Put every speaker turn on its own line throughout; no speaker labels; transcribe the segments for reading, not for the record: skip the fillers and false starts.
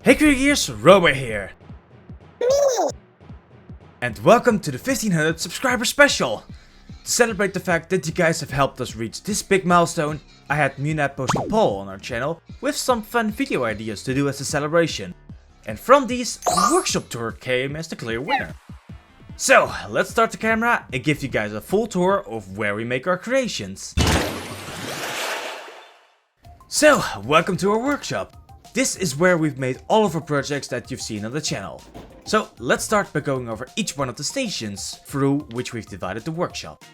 Hey Creators, Robo here! And welcome to the 1500 subscriber special! To celebrate the fact that you guys have helped us reach this big milestone, I had Munat post a poll on our channel with some fun video ideas to do as a celebration. And from these, a workshop tour came as the clear winner. So, let's start the camera and give you guys a full tour of where we make our creations. So, welcome to our workshop. This is where we've made all of our projects that you've seen on the channel. So let's start by going over each one of the stations through which we've divided the workshop.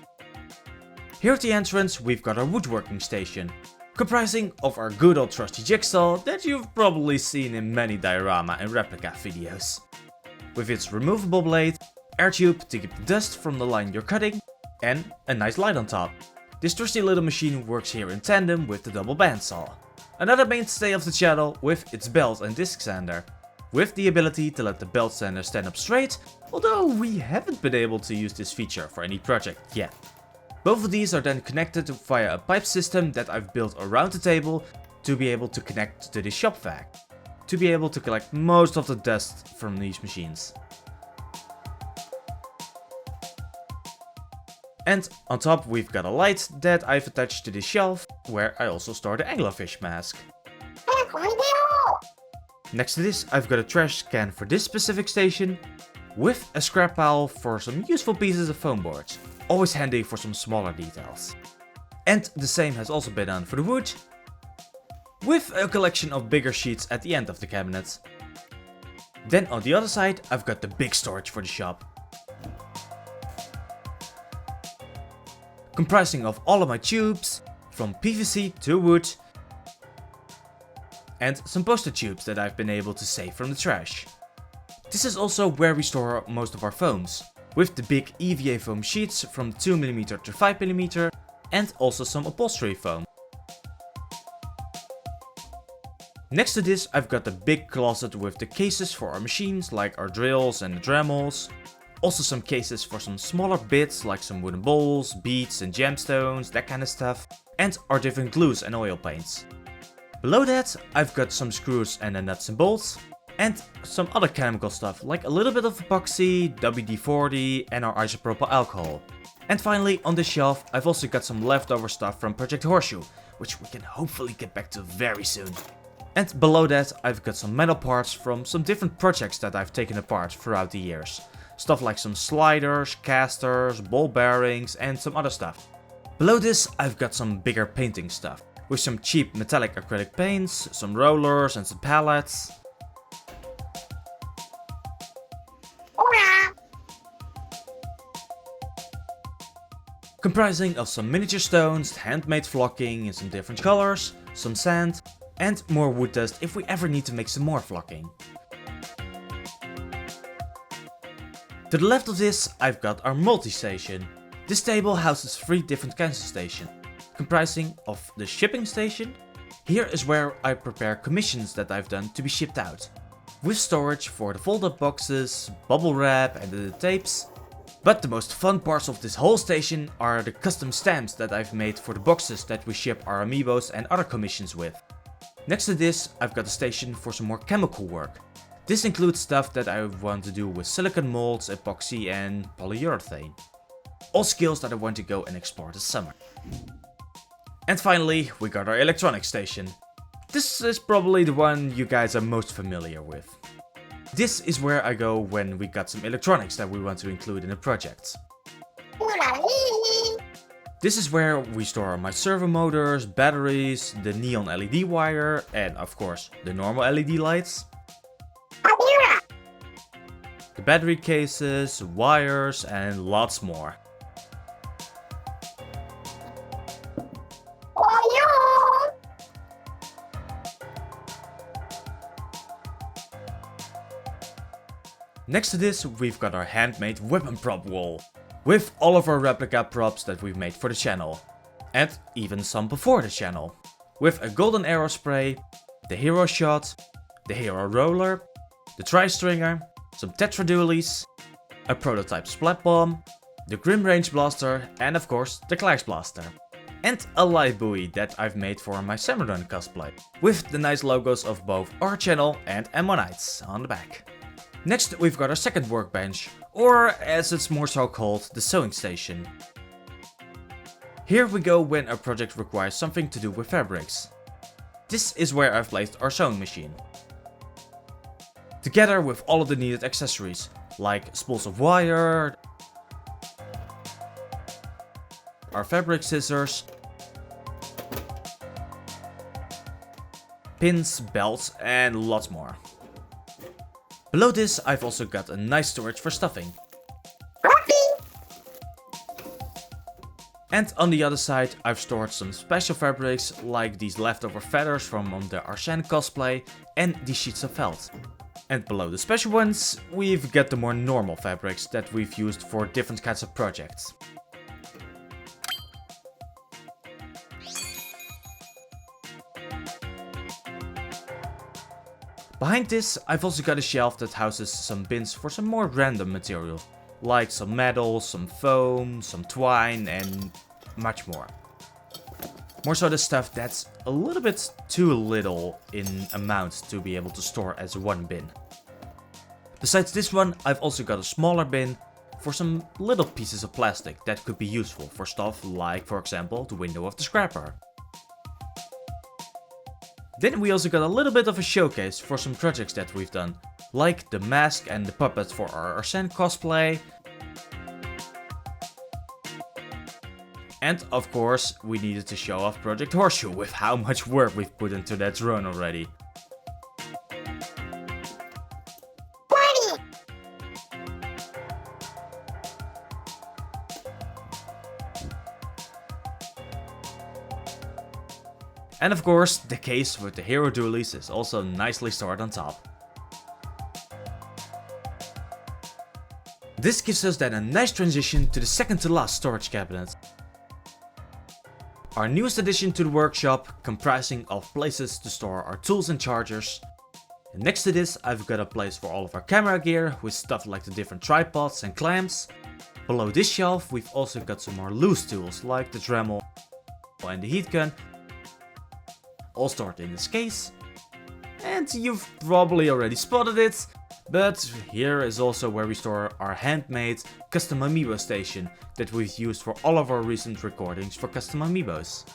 Here at the entrance we've got our woodworking station, comprising of our good old trusty jigsaw that you've probably seen in many diorama and replica videos. With its removable blade, air tube to keep the dust from the line you're cutting, and a nice light on top. This trusty little machine works here in tandem with the double bandsaw. Another mainstay of the channel with its belt and disc sander, with the ability to let the belt sander stand up straight, although we haven't been able to use this feature for any project yet. Both of these are then connected via a pipe system that I've built around the table to be able to connect to the shop vac, to be able to collect most of the dust from these machines. And on top we've got a light that I've attached to this shelf, where I also store the anglerfish mask. Next to this I've got a trash can for this specific station, with a scrap pile for some useful pieces of foam boards, always handy for some smaller details. And the same has also been done for the wood, with a collection of bigger sheets at the end of the cabinet. Then on the other side I've got the big storage for the shop, comprising of all of my tubes, from PVC to wood, and some poster tubes that I've been able to save from the trash. This is also where we store most of our foams, with the big EVA foam sheets from 2mm to 5mm, and also some upholstery foam. Next to this I've got the big closet with the cases for our machines like our drills and the Dremels. Also some cases for some smaller bits like some wooden bowls, beads and gemstones, that kind of stuff. And our different glues and oil paints. Below that I've got some screws and the nuts and bolts. And some other chemical stuff like a little bit of epoxy, WD-40 and our isopropyl alcohol. And finally on this shelf I've also got some leftover stuff from Project Horseshoe, which we can hopefully get back to very soon. And below that I've got some metal parts from some different projects that I've taken apart throughout the years. Stuff like some sliders, casters, ball bearings and some other stuff. Below this I've got some bigger painting stuff, with some cheap metallic acrylic paints, some rollers and some palettes. Comprising of some miniature stones, handmade flocking in some different colors, some sand, and more wood dust if we ever need to make some more flocking. To the left of this I've got our multi-station. This table houses 3 different kinds of stations, comprising of the shipping station. Here is where I prepare commissions that I've done to be shipped out, with storage for the fold-up boxes, bubble wrap and the tapes. But the most fun parts of this whole station are the custom stamps that I've made for the boxes that we ship our amiibos and other commissions with. Next to this I've got a station for some more chemical work. This includes stuff that I want to do with silicone molds, epoxy and polyurethane. All skills that I want to go and explore this summer. And finally we got our electronics station. This is probably the one you guys are most familiar with. This is where I go when we got some electronics that we want to include in a project. This is where we store my servo motors, batteries, the neon LED wire and of course the normal LED lights. The battery cases, wires and lots more. Next to this we've got our handmade weapon prop wall, with all of our replica props that we've made for the channel, and even some before the channel, with a golden arrow spray, the hero shot, the hero roller, the tri-stringer, some tetra dualies, a prototype splat bomb, the Grim Range Blaster and of course the Klax Blaster. and a light buoy that I've made for my Samurai cosplay, with the nice logos of both our channel and Ammonites on the back. Next we've got our second workbench, or as it's more so called, the sewing station. Here we go when a project requires something to do with fabrics. This is where I've placed our sewing machine, together with all of the needed accessories, like spools of wire, our fabric scissors, pins, belts, and lots more. Below this I've also got a nice storage for stuffing. And on the other side I've stored some special fabrics like these leftover feathers from the Rcadia cosplay and these sheets of felt. And below the special ones we've got the more normal fabrics that we've used for different kinds of projects. Behind this I've also got a shelf that houses some bins for some more random material, like some metal, some foam, some twine and much more. More so the stuff that's a little bit too little in amount to be able to store as one bin. Besides this one I've also got a smaller bin for some little pieces of plastic that could be useful for stuff like, for example, the window of the scrapper. Then we also got a little bit of a showcase for some projects that we've done, like the mask and the puppet for our Rcardia cosplay. And of course, we needed to show off Project Horseshoe with how much work we've put into that drone already. And of course, the case with the hero dualies is also nicely stored on top. This gives us then a nice transition to the second to last storage cabinet. Our newest addition to the workshop, comprising of places to store our tools and chargers. And next to this I've got a place for all of our camera gear with stuff like the different tripods and clamps. Below this shelf we've also got some more loose tools like the Dremel and the heat gun, all stored in this case. And you've probably already spotted it, but here is also where we store our handmade custom amiibo station that we've used for all of our recent recordings for custom amiibos.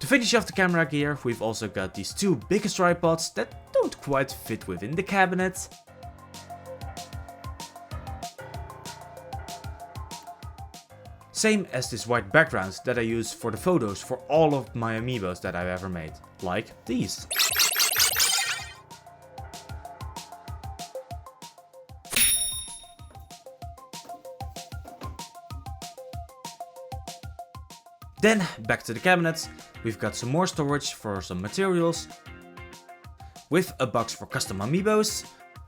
To finish off the camera gear, we've also got these two biggest tripods that don't quite fit within the cabinet. Same as this white background that I use for the photos for all of my amiibos that I've ever made, like these. Then back to the cabinets, we've got some more storage for some materials, with a box for custom amiibos,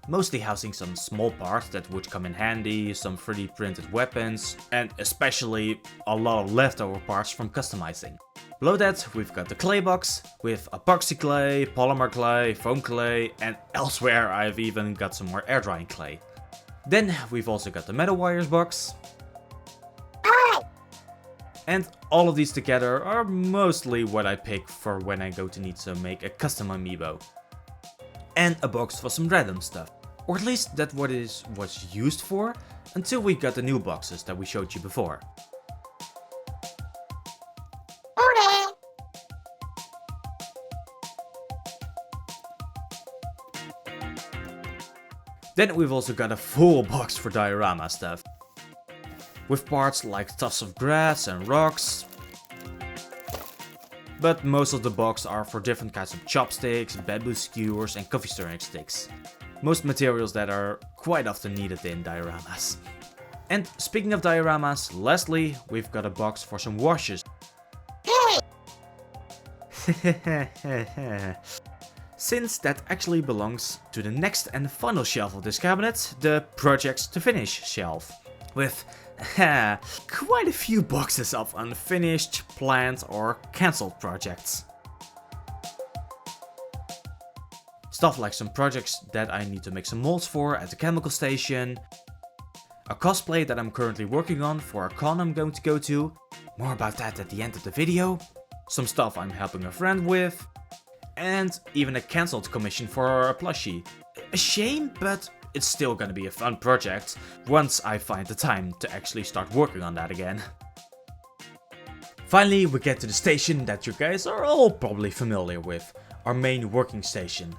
mostly housing some small parts that would come in handy, some 3D printed weapons, and especially a lot of leftover parts from customizing. Below that we've got the clay box with epoxy clay, polymer clay, foam clay, and elsewhere I've even got some more air drying clay. Then we've also got the metal wires box. And all of these together are mostly what I pick for when I go to need to make a custom amiibo. And a box for some random stuff. Or at least that was used for, until we got the new boxes that we showed you before. Then we've also got a full box for diorama stuff, with parts like tufts of grass and rocks. But most of the box are for different kinds of chopsticks, bamboo skewers and coffee stirring sticks. Most materials that are quite often needed in dioramas. And speaking of dioramas, lastly, we've got a box for some washes. Since that actually belongs to the next and final shelf of this cabinet, the projects to finish shelf. With quite a few boxes of unfinished, planned or cancelled projects. Stuff like some projects that I need to make some molds for at the chemical station. a cosplay that I'm currently working on for a con I'm going to go to. More about that at the end of the video. Some stuff I'm helping a friend with. And even a cancelled commission for a plushie. A shame, but it's still gonna be a fun project once I find the time to actually start working on that again. Finally, we get to the station that you guys are all probably familiar with, our main working station.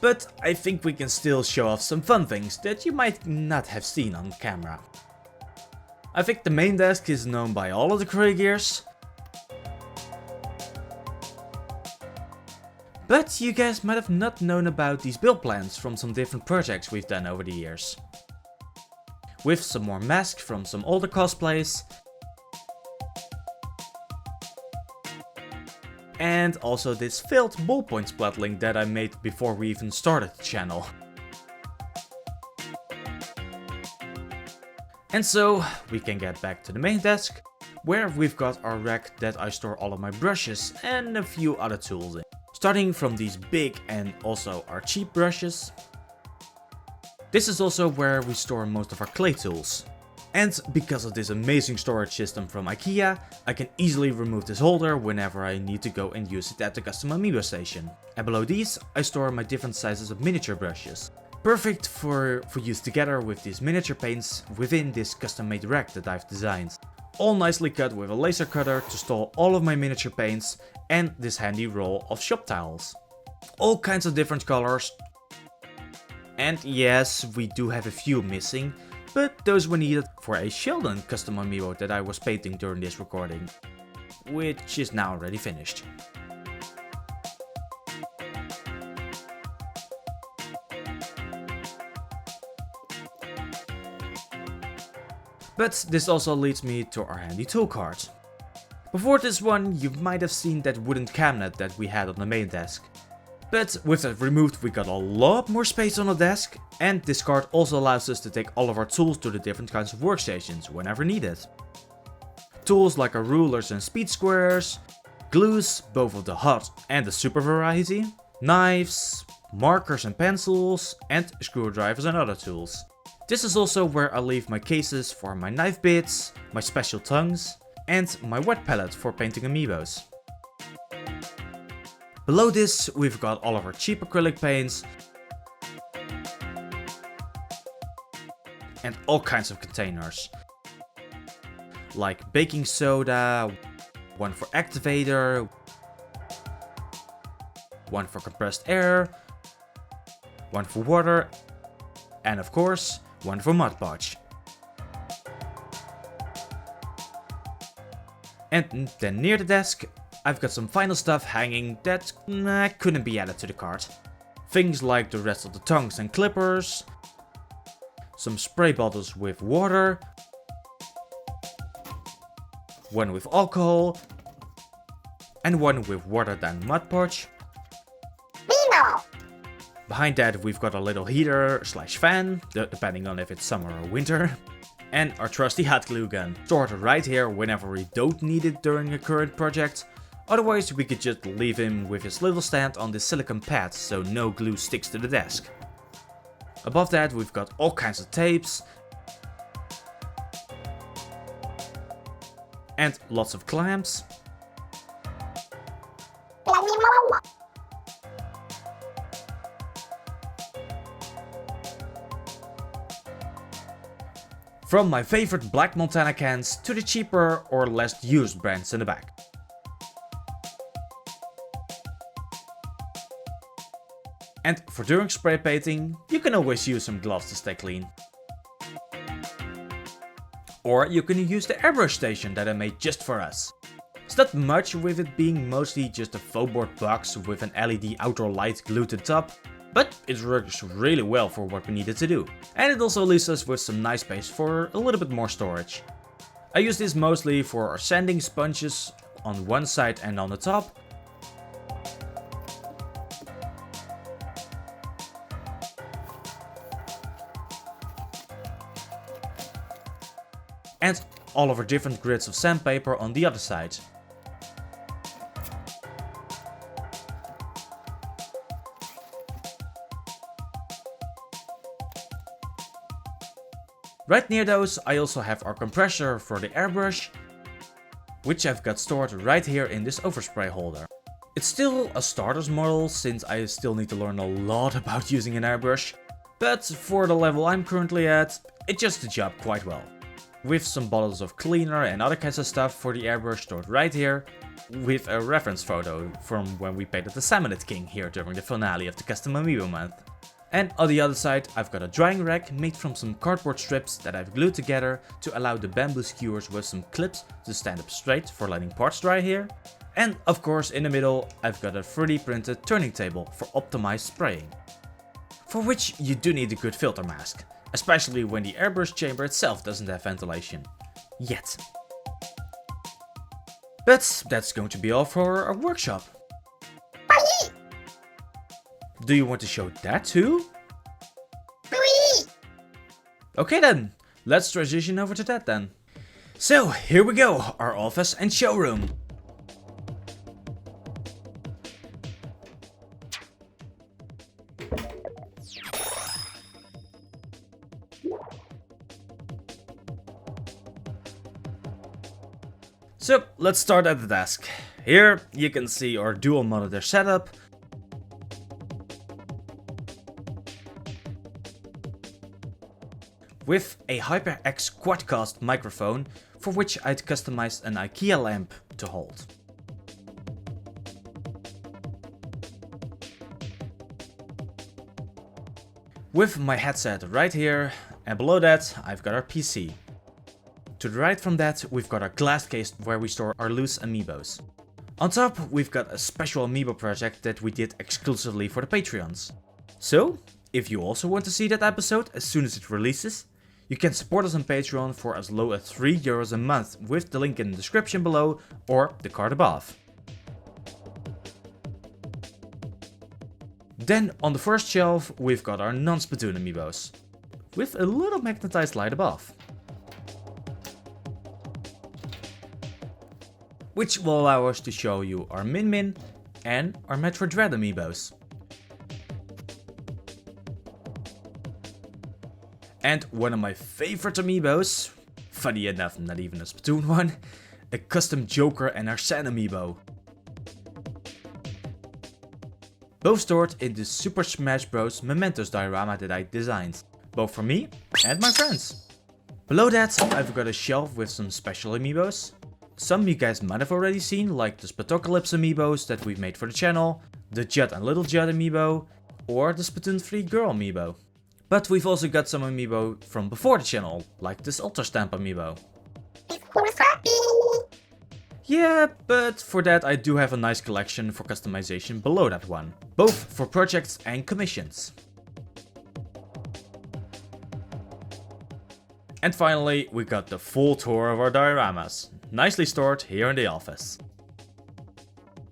But I think we can still show off some fun things that you might not have seen on camera. I think the main desk is known by all of the crew gears. But you guys might have not known about these build plans from some different projects we've done over the years. With some more masks from some older cosplays. And also this failed ballpoint splatling that I made before we even started the channel. And so we can get back to the main desk, where we've got our rack that I store all of my brushes and a few other tools in. Starting from these big and also our cheap brushes. This is also where we store most of our clay tools. And because of this amazing storage system from IKEA, I can easily remove this holder whenever I need to go and use it at the custom amiibo station. And below these, I store my different sizes of miniature brushes. Perfect for use together with these miniature paints within this custom made rack that I've designed. All nicely cut with a laser cutter to store all of my miniature paints and this handy roll of shop tiles. All kinds of different colors. And yes, we do have a few missing, but those were needed for a Sheldon custom amiibo that I was painting during this recording, which is now already finished. But this also leads me to our handy tool cart. Before this one, you might have seen that wooden cabinet that we had on the main desk. But with that removed, we got a lot more space on the desk, and this cart also allows us to take all of our tools to the different kinds of workstations whenever needed. Tools like our rulers and speed squares, glues, both of the hot and the super variety, knives, markers and pencils, and screwdrivers and other tools. This is also where I leave my cases for my knife bits, my special tongues, and my wet palette for painting amiibos. Below this, we've got all of our cheap acrylic paints and all kinds of containers, like baking soda, one for activator, one for compressed air, one for water, and of course, one for Mod Podge. And then near the desk, I've got some final stuff hanging that couldn't be added to the cart. Things like the rest of the tongs and clippers, some spray bottles with water, one with alcohol, and one with watered down Mod Podge. Behind that we've got a little heater slash fan, depending on if it's summer or winter. And our trusty hot glue gun, stored right here whenever we don't need it during a current project. Otherwise we could just leave him with his little stand on this silicone pad so no glue sticks to the desk. Above that we've got all kinds of tapes. And lots of clamps. From my favorite black Montana cans to the cheaper or less used brands in the back. And for during spray painting, you can always use some gloves to stay clean. Or you can use the airbrush station that I made just for us. It's not much, with it being mostly just a foam board box with an LED outdoor light glued to the top, but it works really well for what we needed to do. And it also leaves us with some nice space for a little bit more storage. I use this mostly for our sanding sponges on one side and on the top. And all of our different grids of sandpaper on the other side. Right near those I also have our compressor for the airbrush, which I've got stored right here in this overspray holder. It's still a starter's model since I still need to learn a lot about using an airbrush, but for the level I'm currently at, it does the job quite well. With some bottles of cleaner and other kinds of stuff for the airbrush stored right here, with a reference photo from when we painted the Salmonid King here during the finale of the Custom Amiibo month. And on the other side I've got a drying rack made from some cardboard strips that I've glued together to allow the bamboo skewers with some clips to stand up straight for letting parts dry here. And of course in the middle I've got a 3D printed turning table for optimized spraying. For which you do need a good filter mask, especially when the airbrush chamber itself doesn't have ventilation. Yet. But that's going to be all for our workshop. Do you want to show that too? Okay then, let's transition over to that then. So here we go, our office and showroom. So let's start at the desk. Here you can see our dual monitor setup. With a HyperX quadcast microphone for which I'd customized an IKEA lamp to hold. With my headset right here, and below that I've got our PC. To the right from that we've got our glass case where we store our loose amiibos. On top we've got a special amiibo project that we did exclusively for the Patreons. So, if you also want to see that episode as soon as it releases, you can support us on Patreon for as low as €3 a month with the link in the description below or the card above. Then on the first shelf we've got our non-Splatoon amiibos, with a little magnetized light above. Which will allow us to show you our Min Min and our Metroid Dread amiibos. And one of my favorite amiibos, funny enough not even a Splatoon one, a custom Joker and Arsene amiibo. Both stored in the Super Smash Bros. Mementos diorama that I designed, both for me and my friends. Below that I've got a shelf with some special amiibos. Some you guys might have already seen, like the Splatocalypse amiibos that we've made for the channel, the Judd and Little Judd amiibo, or the Splatoon 3 Girl amiibo. But we've also got some amiibo from before the channel, like this Ultra Stamp amiibo. Yeah, but for that I do have a nice collection for customization below that one, both for projects and commissions. And finally we got the full tour of our dioramas, nicely stored here in the office.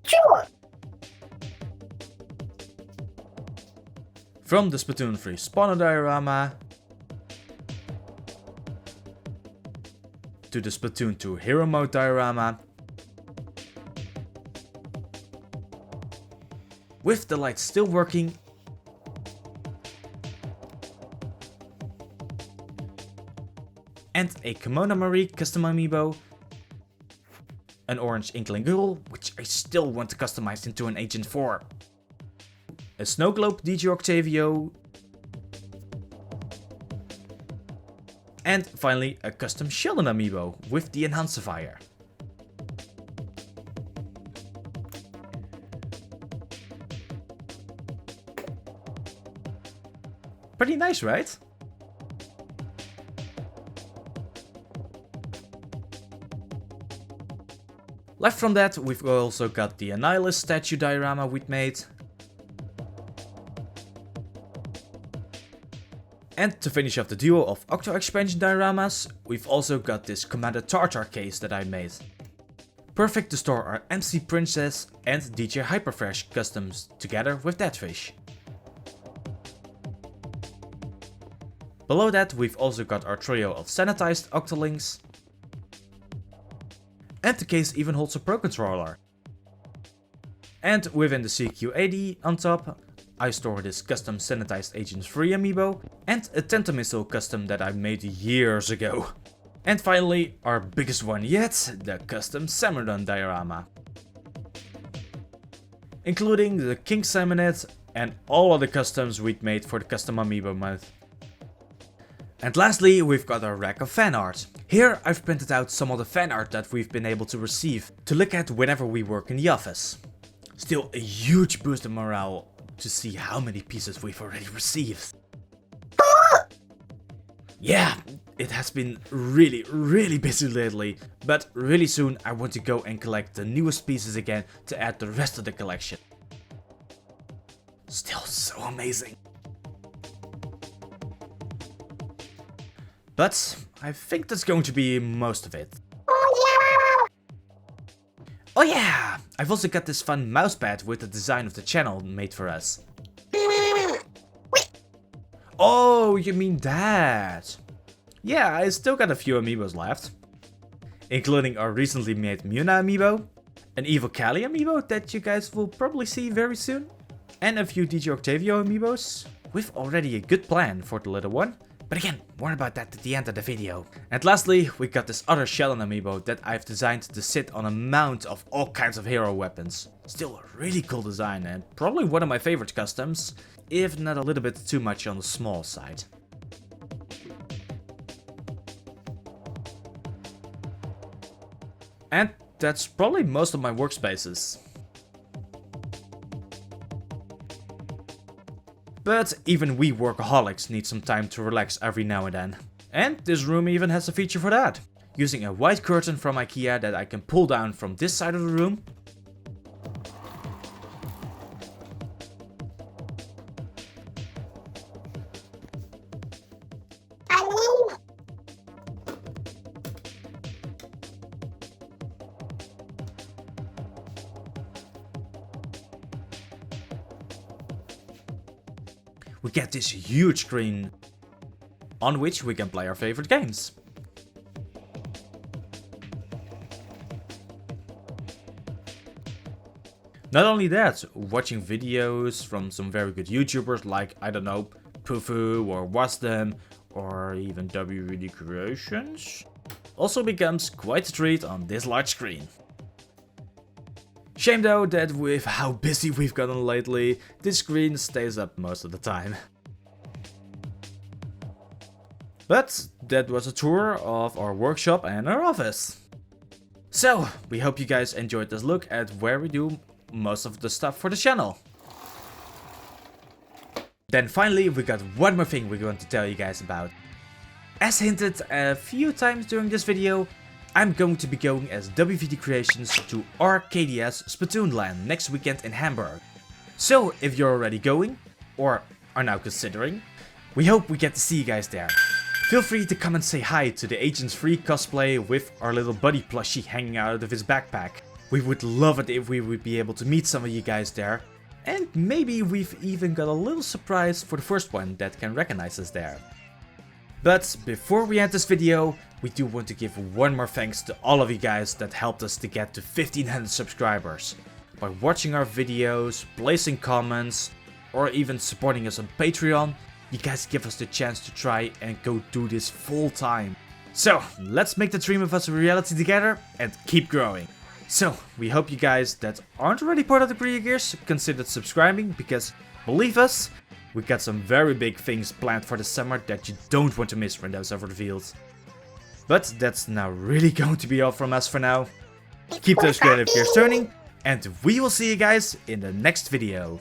Sure.
From the Splatoon 3 spawner diorama, to the Splatoon 2 hero mode diorama, with the lights still working, and a Kimono Marie custom amiibo, an orange Inkling Girl, which I still want to customize into an Agent 4. A Snow Globe DJ Octavio, and finally a custom Sheldon amiibo with the Enhancifier. Pretty nice, right? Left from that we've also got the Annihilus statue diorama we'd made. And to finish off the duo of Octo expansion dioramas, we've also got this Commander Tartar case that I made. Perfect to store our MC Princess and DJ Hyperfresh customs together with that fish. Below that we've also got our trio of sanitized Octolinks. And the case even holds a Pro Controller. And within the CQ80 on top, I store this custom sanitized Agents 3 amiibo and a Tentamissile custom that I made years ago. And finally, our biggest one yet, the custom Salmon diorama. Including the King Salmonette and all other customs we'd made for the custom amiibo month. And lastly, we've got our rack of fan art. Here I've printed out some of the fan art that we've been able to receive to look at whenever we work in the office. Still a huge boost in morale to see how many pieces we've already received. Yeah, it has been really busy lately, but really soon I want to go and collect the newest pieces again to add the rest of the collection. Still so amazing. But I think that's going to be most of it. Oh yeah! I've also got this fun mousepad with the design of the channel made for us. Oh, you mean that? Yeah, I still got a few amiibos left. Including our recently made Muna amiibo, an Evil Kali amiibo that you guys will probably see very soon, and a few DJ Octavio amiibos, with already a good plan for the little one. But again, more about that at the end of the video. And lastly, we got this other Shellan amiibo that I've designed to sit on a mount of all kinds of hero weapons. Still a really cool design and probably one of my favorite customs, if not a little bit too much on the small side. And that's probably most of my workspaces. But even we workaholics need some time to relax every now and then. And this room even has a feature for that. Using a white curtain from IKEA that I can pull down from this side of the room. We get this huge screen on which we can play our favorite games. Not only that, watching videos from some very good YouTubers like, I don't know, Pufu or Wasdem or even WVD Creations also becomes quite a treat on this large screen. Shame though that with how busy we've gotten lately, this screen stays up most of the time. But that was a tour of our workshop and our office. So, we hope you guys enjoyed this look at where we do most of the stuff for the channel. Then finally, we got one more thing we're going to tell you guys about. As hinted a few times during this video, I'm going to be going as WVD Creations to Rcadia's Splatoon LAN next weekend in Hamburg. So if you're already going, or are now considering, we hope we get to see you guys there. Feel free to come and say hi to the Agents 3 cosplay with our little buddy plushie hanging out of his backpack. We would love it if we would be able to meet some of you guys there. And maybe we've even got a little surprise for the first one that can recognize us there. But before we end this video, we do want to give one more thanks to all of you guys that helped us to get to 1500 subscribers. By watching our videos, placing comments, or even supporting us on Patreon, you guys give us the chance to try and go do this full time. So let's make the dream of us a reality together and keep growing. So we hope you guys that aren't already part of the Rcardia Gears consider subscribing, because believe us, we got some very big things planned for the summer that you don't want to miss when those are revealed. But that's now really going to be all from us for now. Keep those creative gears turning, and we will see you guys in the next video.